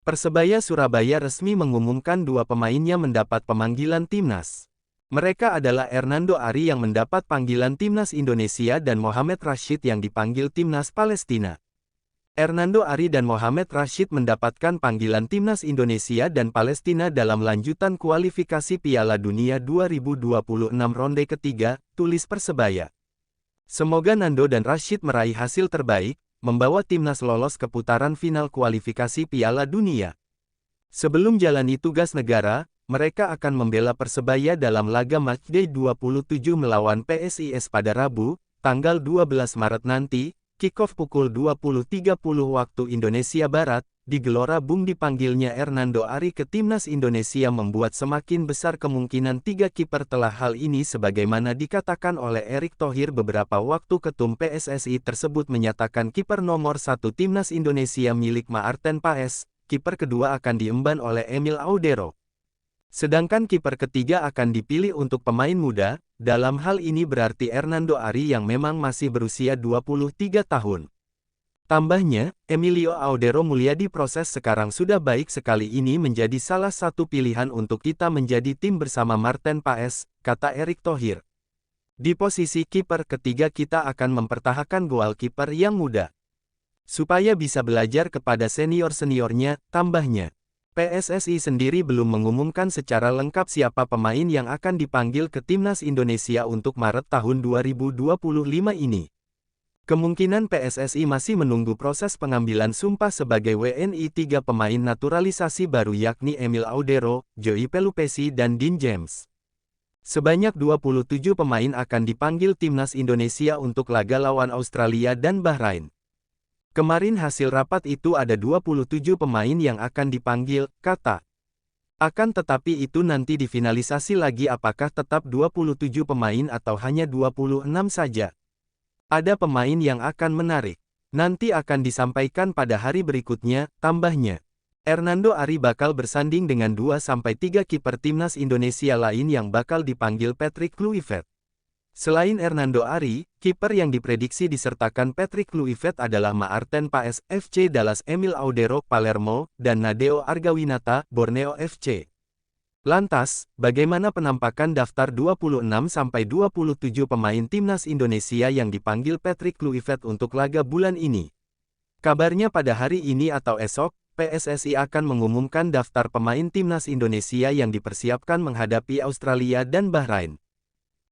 Persebaya Surabaya resmi mengumumkan dua pemainnya mendapat pemanggilan timnas. Mereka adalah Hernando Ari yang mendapat panggilan timnas Indonesia dan Mohamed Rashid yang dipanggil timnas Palestina. Hernando Ari dan Mohamed Rashid mendapatkan panggilan timnas Indonesia dan Palestina dalam lanjutan kualifikasi Piala Dunia 2026 ronde ketiga, tulis Persebaya. Semoga Nando dan Rashid meraih hasil terbaik, membawa timnas lolos ke putaran final kualifikasi Piala Dunia. Sebelum jalani tugas negara, mereka akan membela Persebaya dalam laga Matchday 27 melawan PSIS pada Rabu, tanggal 12 Maret nanti, kick-off pukul 20.30 waktu Indonesia Barat. Di Gelora Bung dipanggilnya Hernando Ari ke timnas Indonesia membuat semakin besar kemungkinan tiga kiper telah hal ini sebagaimana dikatakan oleh Erick Thohir beberapa waktu ketum PSSI tersebut menyatakan kiper nomor 1 timnas Indonesia milik Maarten Paes, kiper kedua akan diemban oleh Emil Audero. Sedangkan kiper ketiga akan dipilih untuk pemain muda, dalam hal ini berarti Hernando Ari yang memang masih berusia 23 tahun. Tambahnya, Emilio Audero Mulyadi proses sekarang sudah baik sekali ini menjadi salah satu pilihan untuk kita menjadi tim bersama Maarten Paes, kata Erick Thohir. Di posisi kiper ketiga kita akan mempertahankan goalkeeper yang muda. Supaya bisa belajar kepada senior-seniornya, tambahnya. PSSI sendiri belum mengumumkan secara lengkap siapa pemain yang akan dipanggil ke timnas Indonesia untuk Maret tahun 2025 ini. Kemungkinan PSSI masih menunggu proses pengambilan sumpah sebagai WNI tiga pemain naturalisasi baru yakni Emil Audero, Joey Pelupesi dan Dean James. Sebanyak 27 pemain akan dipanggil timnas Indonesia untuk laga lawan Australia dan Bahrain. Kemarin hasil rapat itu ada 27 pemain yang akan dipanggil, kata. Akan tetapi itu nanti difinalisasi lagi apakah tetap 27 pemain atau hanya 26 saja. Ada pemain yang akan menarik. Nanti akan disampaikan pada hari berikutnya, tambahnya. Hernando Ari bakal bersanding dengan 2-3 kiper timnas Indonesia lain yang bakal dipanggil Patrick Kluivert. Selain Hernando Ari, kiper yang diprediksi disertakan Patrick Kluivert adalah Maarten Paes FC Dallas, Emil Audero Palermo, dan Nadeo Argawinata Borneo FC. Lantas, bagaimana penampakan daftar 26-27 pemain timnas Indonesia yang dipanggil Patrick Kluivert untuk laga bulan ini? Kabarnya pada hari ini atau esok, PSSI akan mengumumkan daftar pemain timnas Indonesia yang dipersiapkan menghadapi Australia dan Bahrain.